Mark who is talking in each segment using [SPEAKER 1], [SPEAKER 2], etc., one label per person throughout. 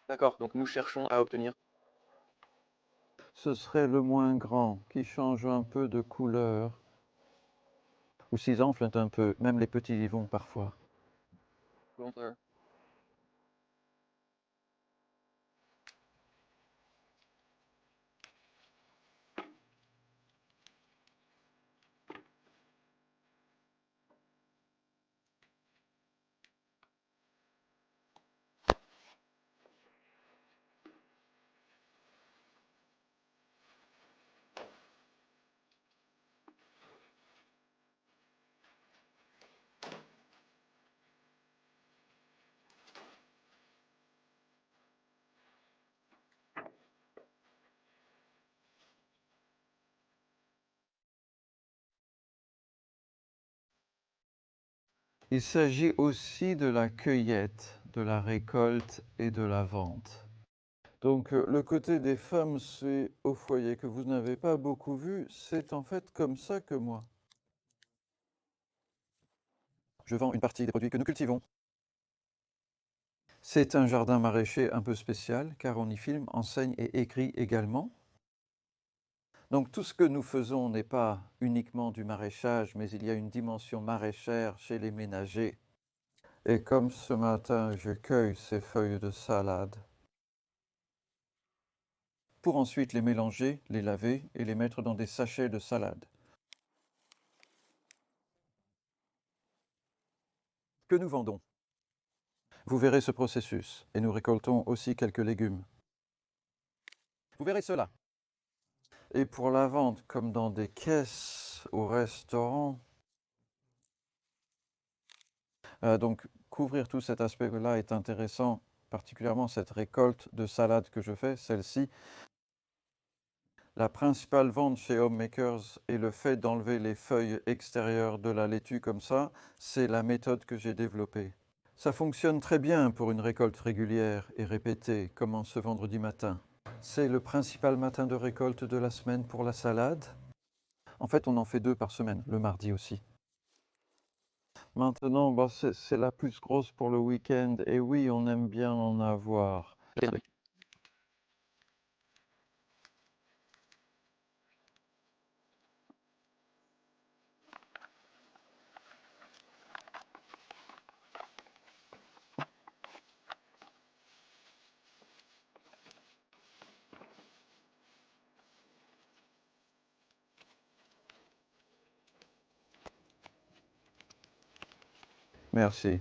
[SPEAKER 1] D'accord, donc nous cherchons à obtenir.
[SPEAKER 2] Ce serait le moins grand, qui change un peu de couleur. Ou s'ils enflent un peu, même les petits y vont parfois.
[SPEAKER 1] Volontaire.
[SPEAKER 2] Il s'agit aussi de la cueillette, de la récolte et de la vente. Donc le côté des femmes, c'est au foyer que vous n'avez pas beaucoup vu, c'est en fait comme ça que moi. Je vends une partie des produits que nous cultivons. C'est un jardin maraîcher un peu spécial car on y filme, enseigne et écrit également. Donc tout ce que nous faisons n'est pas uniquement du maraîchage, mais il y a une dimension maraîchère chez les ménagers. Et comme ce matin, je cueille ces feuilles de salade pour ensuite les mélanger, les laver et les mettre dans des sachets de salade. Que nous vendons. Vous verrez ce processus et nous récoltons aussi quelques légumes. Vous verrez cela. Et pour la vente, comme dans des caisses au restaurant, donc couvrir tout cet aspect-là est intéressant, particulièrement cette récolte de salade que je fais, celle-ci. La principale vente chez Homemakers est le fait d'enlever les feuilles extérieures de la laitue comme ça. C'est la méthode que j'ai développée. Ça fonctionne très bien pour une récolte régulière et répétée, comme en ce vendredi matin. C'est le principal matin de récolte de la semaine pour la salade. En fait, on en fait 2 par semaine, le mardi aussi. Maintenant, bah, c'est la plus grosse pour le week-end. Et oui, on aime bien en avoir. Merci.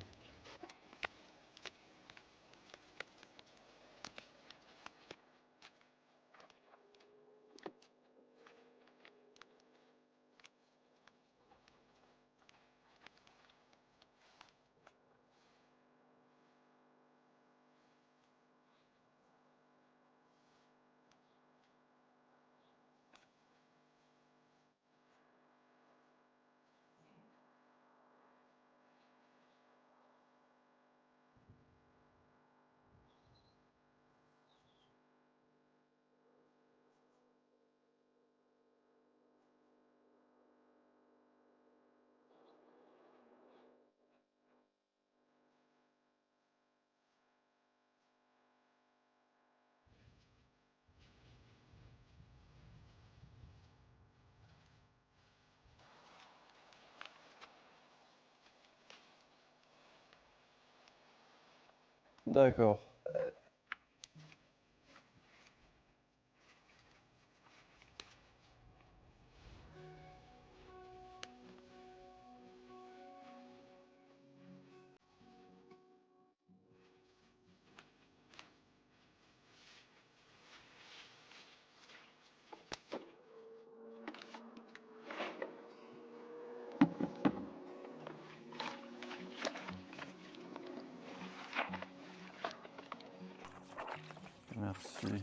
[SPEAKER 2] D'accord. Merci.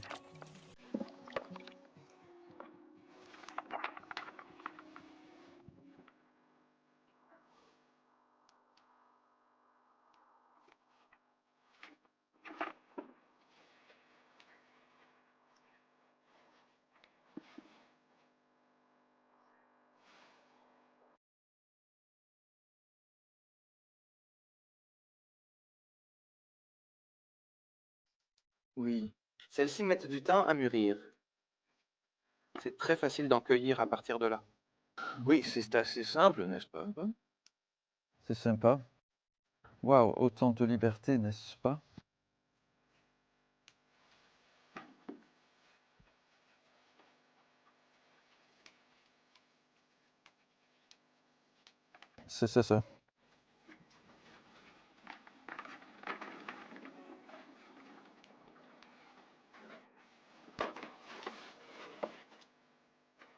[SPEAKER 1] Oui. Celles-ci mettent du temps à mûrir. C'est très facile d'en cueillir à partir de là. Oui, c'est assez simple, n'est-ce pas?
[SPEAKER 2] C'est sympa. Waouh, autant de liberté, n'est-ce pas? C'est ça.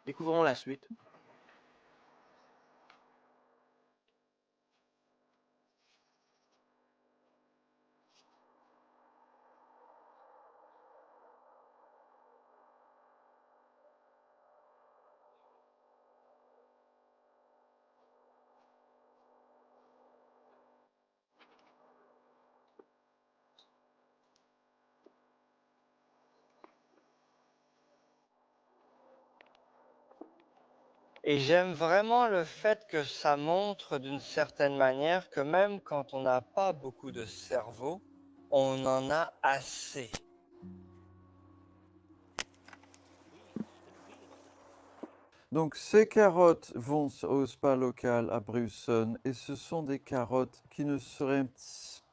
[SPEAKER 1] Découvrons la suite.
[SPEAKER 3] Et j'aime vraiment le fait que ça montre d'une certaine manière que même quand on n'a pas beaucoup de cerveau, on en a assez.
[SPEAKER 2] Donc ces carottes vont au spa local à Brusson et ce sont des carottes qui ne seraient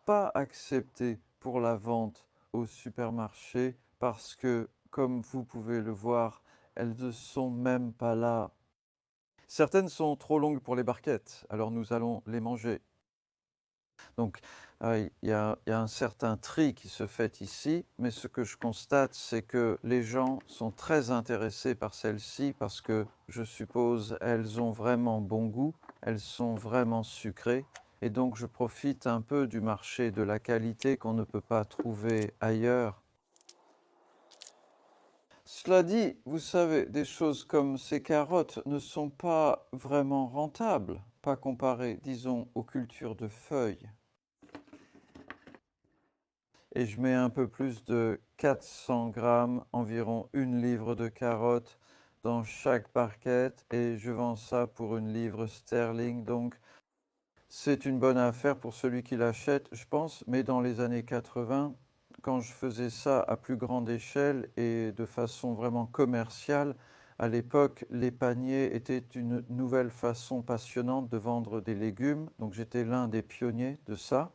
[SPEAKER 2] pas acceptées pour la vente au supermarché parce que, comme vous pouvez le voir, elles ne sont même pas là. Certaines sont trop longues pour les barquettes, alors nous allons les manger. Donc, il y a un certain tri qui se fait ici, mais ce que je constate, c'est que les gens sont très intéressés par celles-ci parce que, je suppose, elles ont vraiment bon goût, elles sont vraiment sucrées, et donc je profite un peu du marché de la qualité qu'on ne peut pas trouver ailleurs. Cela dit, vous savez, des choses comme ces carottes ne sont pas vraiment rentables, pas comparées, disons, aux cultures de feuilles. Et je mets un peu plus de 400 grammes, environ 1 livre de carottes dans chaque barquette et je vends ça pour 1 livre sterling. Donc c'est une bonne affaire pour celui qui l'achète, je pense, mais dans les années 80, quand je faisais ça à plus grande échelle et de façon vraiment commerciale, à l'époque, les paniers étaient une nouvelle façon passionnante de vendre des légumes. Donc j'étais l'un des pionniers de ça.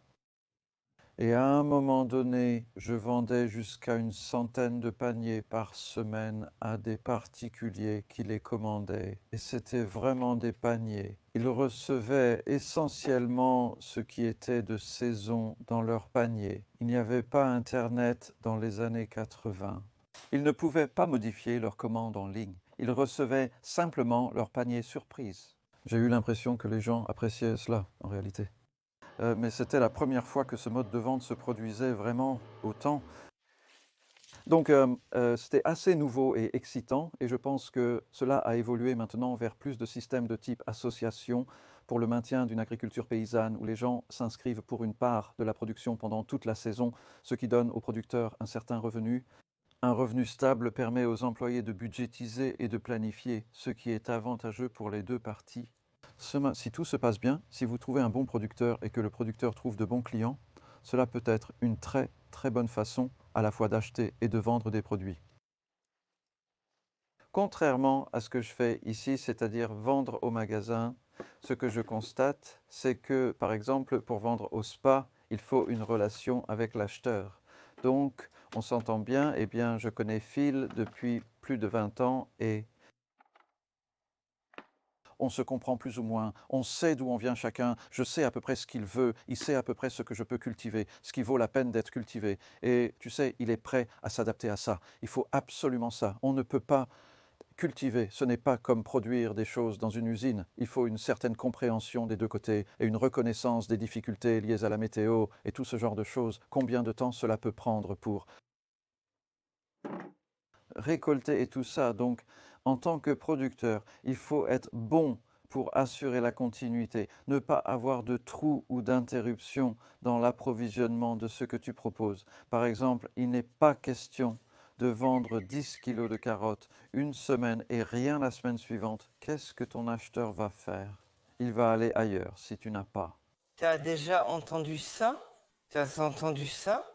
[SPEAKER 2] Et à un moment donné, je vendais jusqu'à 100 de paniers par semaine à des particuliers qui les commandaient. Et c'était vraiment des paniers. Ils recevaient essentiellement ce qui était de saison dans leurs paniers. Il n'y avait pas Internet dans les années 80. Ils ne pouvaient pas modifier leurs commandes en ligne. Ils recevaient simplement leur panier surprise. J'ai eu l'impression que les gens appréciaient cela, en réalité. Mais c'était la première fois que ce mode de vente se produisait vraiment autant. Donc c'était assez nouveau et excitant et je pense que cela a évolué maintenant vers plus de systèmes de type association pour le maintien d'une agriculture paysanne où les gens s'inscrivent pour une part de la production pendant toute la saison, ce qui donne aux producteurs un certain revenu. Un revenu stable permet aux employés de budgétiser et de planifier, ce qui est avantageux pour les deux parties. Si tout se passe bien, si vous trouvez un bon producteur et que le producteur trouve de bons clients, cela peut être une très très bonne façon à la fois d'acheter et de vendre des produits. Contrairement à ce que je fais ici, c'est-à-dire vendre au magasin, ce que je constate, c'est que, par exemple, pour vendre au spa, il faut une relation avec l'acheteur. Donc, on s'entend bien, eh bien, je connais Phil depuis plus de 20 ans et on se comprend plus ou moins, on sait d'où on vient chacun, je sais à peu près ce qu'il veut, il sait à peu près ce que je peux cultiver, ce qui vaut la peine d'être cultivé. Et tu sais, il est prêt à s'adapter à ça. Il faut absolument ça. On ne peut pas cultiver, ce n'est pas comme produire des choses dans une usine. Il faut une certaine compréhension des deux côtés et une reconnaissance des difficultés liées à la météo et tout ce genre de choses. Combien de temps cela peut prendre pour récolter et tout ça. Donc, en tant que producteur, il faut être bon pour assurer la continuité, ne pas avoir de trous ou d'interruptions dans l'approvisionnement de ce que tu proposes. Par exemple, il n'est pas question de vendre 10 kilos de carottes une semaine et rien la semaine suivante. Qu'est-ce que ton acheteur va faire? Il va aller ailleurs si tu n'as pas.
[SPEAKER 3] Tu as déjà entendu ça? Tu as entendu ça?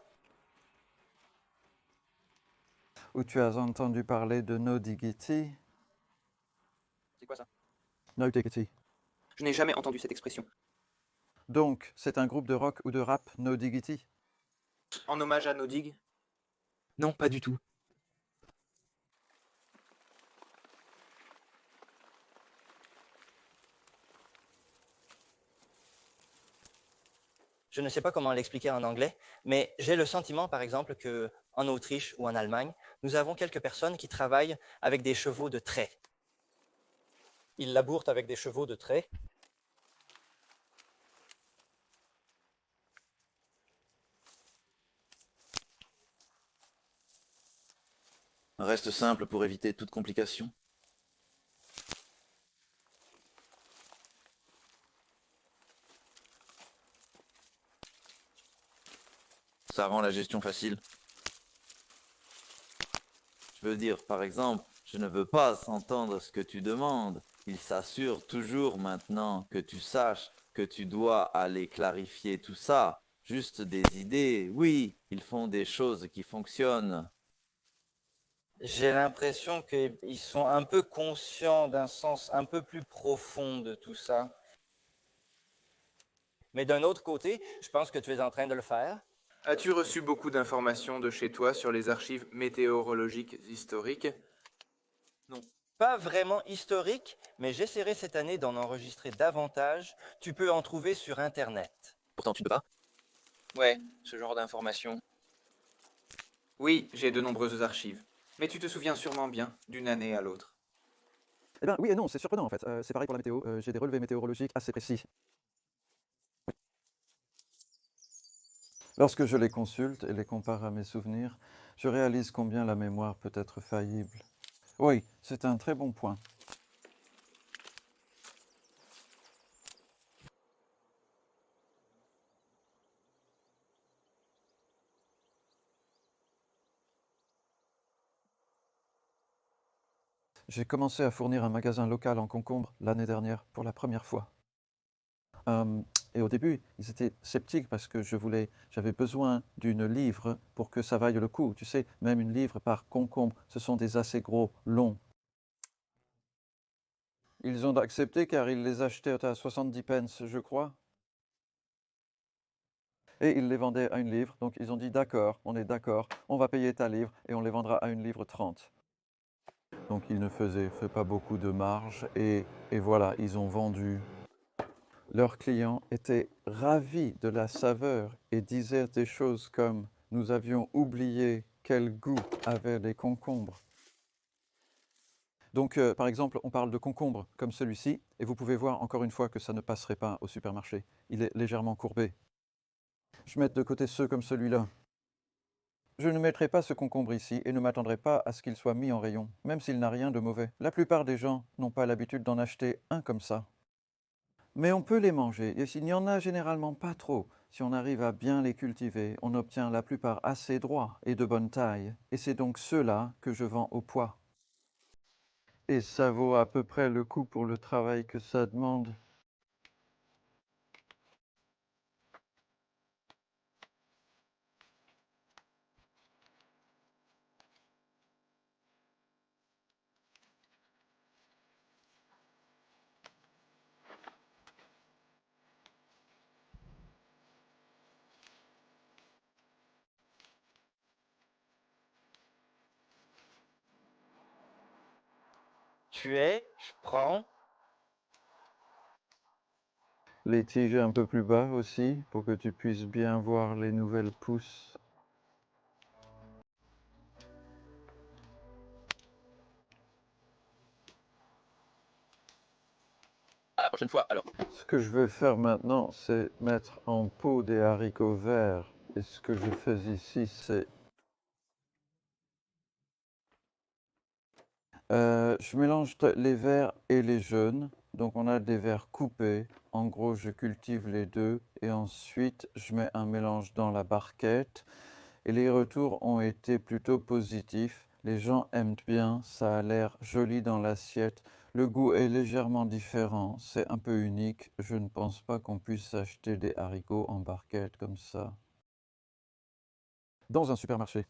[SPEAKER 2] Ou tu as entendu parler de No Diggity?
[SPEAKER 1] C'est quoi ça?
[SPEAKER 2] No Diggity.
[SPEAKER 1] Je n'ai jamais entendu cette expression.
[SPEAKER 2] Donc, c'est un groupe de rock ou de rap, No Diggity?
[SPEAKER 1] En hommage à No Dig? Non, pas du tout.
[SPEAKER 4] Je ne sais pas comment l'expliquer en anglais, mais j'ai le sentiment, par exemple, que en Autriche ou en Allemagne, nous avons quelques personnes qui travaillent avec des chevaux de trait. Ils labourent avec des chevaux de trait.
[SPEAKER 5] Reste simple pour éviter toute complication. Ça rend la gestion facile. Je veux dire, par exemple, je ne veux pas entendre ce que tu demandes. Il s'assure toujours maintenant que tu saches que tu dois aller clarifier tout ça. Juste des idées, oui, ils font des choses qui fonctionnent.
[SPEAKER 4] J'ai l'impression qu'ils sont un peu conscients d'un sens un peu plus profond de tout ça. Mais d'un autre côté, je pense que tu es en train de le faire.
[SPEAKER 1] As-tu reçu beaucoup d'informations de chez toi sur les archives météorologiques historiques?
[SPEAKER 4] Non, pas vraiment historique, mais j'essaierai cette année d'en enregistrer davantage. Tu peux en trouver sur Internet.
[SPEAKER 5] Pourtant, tu ne peux pas.
[SPEAKER 1] Ouais, ce genre d'informations. Oui, j'ai de nombreuses archives. Mais tu te souviens sûrement bien, d'une année à l'autre.
[SPEAKER 2] Eh bien, oui et non, c'est surprenant en fait. C'est pareil pour la météo. J'ai des relevés météorologiques assez précis. Lorsque je les consulte et les compare à mes souvenirs, je réalise combien la mémoire peut être faillible. Oui, c'est un très bon point. J'ai commencé à fournir un magasin local en concombre l'année dernière pour la première fois. Et au début, ils étaient sceptiques parce que j'avais besoin d'une livre pour que ça vaille le coup. Tu sais, même une livre par concombre, ce sont des assez gros, longs. Ils ont accepté car ils les achetaient à 70 pence, je crois. Et ils les vendaient à une livre, donc ils ont dit d'accord, on est d'accord, on va payer ta livre et on les vendra à une livre 30. Donc ils ne faisaient pas beaucoup de marge et voilà, ils ont vendu. Leurs clients étaient ravis de la saveur et disaient des choses comme « Nous avions oublié quel goût avaient les concombres ». Donc, par exemple, on parle de concombres comme celui-ci, et vous pouvez voir encore une fois que ça ne passerait pas au supermarché. Il est légèrement courbé. Je mets de côté ceux comme celui-là. Je ne mettrai pas ce concombre ici et ne m'attendrai pas à ce qu'il soit mis en rayon, même s'il n'a rien de mauvais. La plupart des gens n'ont pas l'habitude d'en acheter un comme ça. Mais on peut les manger, et s'il n'y en a généralement pas trop, si on arrive à bien les cultiver, on obtient la plupart assez droits et de bonne taille, et c'est donc ceux-là que je vends au poids. Et ça vaut à peu près le coup pour le travail que ça demande.
[SPEAKER 4] Je prends.
[SPEAKER 2] Les tiges un peu plus bas aussi, pour que tu puisses bien voir les nouvelles pousses.
[SPEAKER 5] À la prochaine fois, alors.
[SPEAKER 2] Ce que je vais faire maintenant, c'est mettre en pot des haricots verts. Et ce que je fais ici, c'est... je mélange les verts et les jaunes. Donc on a des verts coupés. En gros, je cultive les deux. Et ensuite, je mets un mélange dans la barquette. Et les retours ont été plutôt positifs. Les gens aiment bien, ça a l'air joli dans l'assiette. Le goût est légèrement différent, c'est un peu unique. Je ne pense pas qu'on puisse acheter des haricots en barquette comme ça dans un supermarché.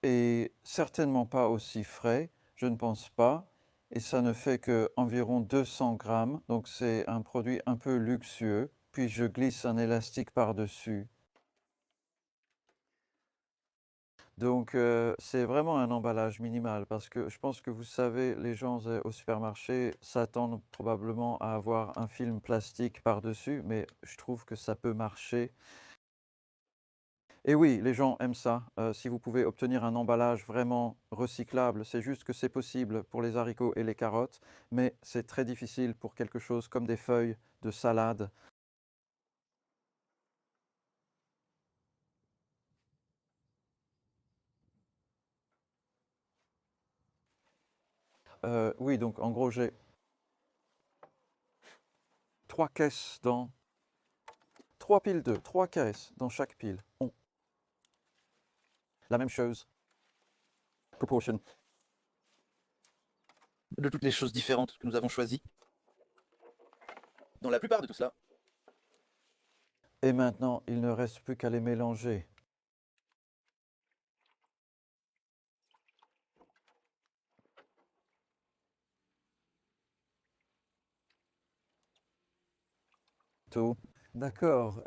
[SPEAKER 2] et certainement pas aussi frais, je ne pense pas. Et ça ne fait que environ 200 grammes, donc c'est un produit un peu luxueux. Puis je glisse un élastique par-dessus. Donc c'est vraiment un emballage minimal parce que je pense que vous savez, les gens au supermarché s'attendent probablement à avoir un film plastique par-dessus, mais je trouve que ça peut marcher. Et oui, les gens aiment ça. Si vous pouvez obtenir un emballage vraiment recyclable, c'est juste que c'est possible pour les haricots et les carottes, mais c'est très difficile pour quelque chose comme des feuilles de salade. Oui, donc en gros, j'ai 3 caisses dans 3 piles d'œufs, 3 caisses dans chaque pile ont la même chose. Proportion.
[SPEAKER 6] De toutes les choses différentes que nous avons choisies. Dans la plupart de tout cela,
[SPEAKER 2] Et maintenant, il ne reste plus qu'à les mélanger. Tout. D'accord.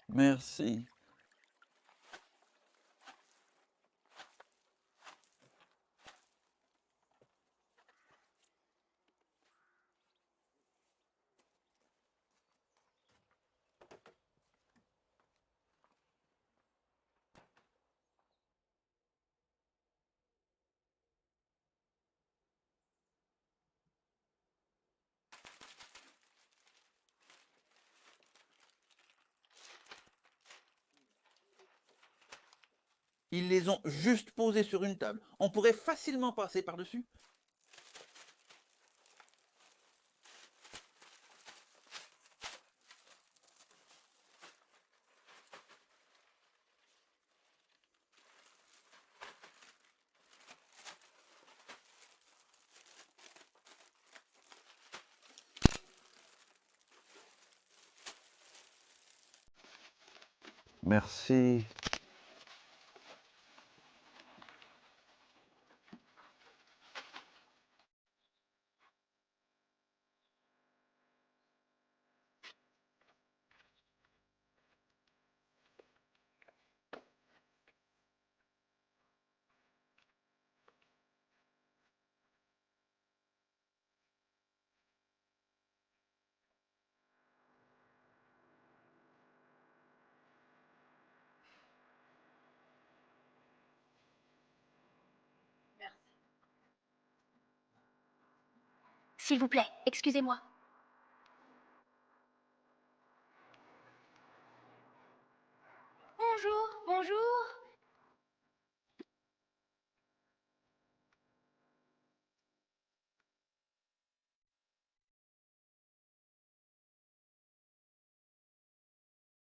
[SPEAKER 2] Merci.
[SPEAKER 6] ils les ont juste posés sur une table. On pourrait facilement passer par-dessus.
[SPEAKER 2] Merci.
[SPEAKER 7] S'il vous plaît, excusez-moi. Bonjour, bonjour.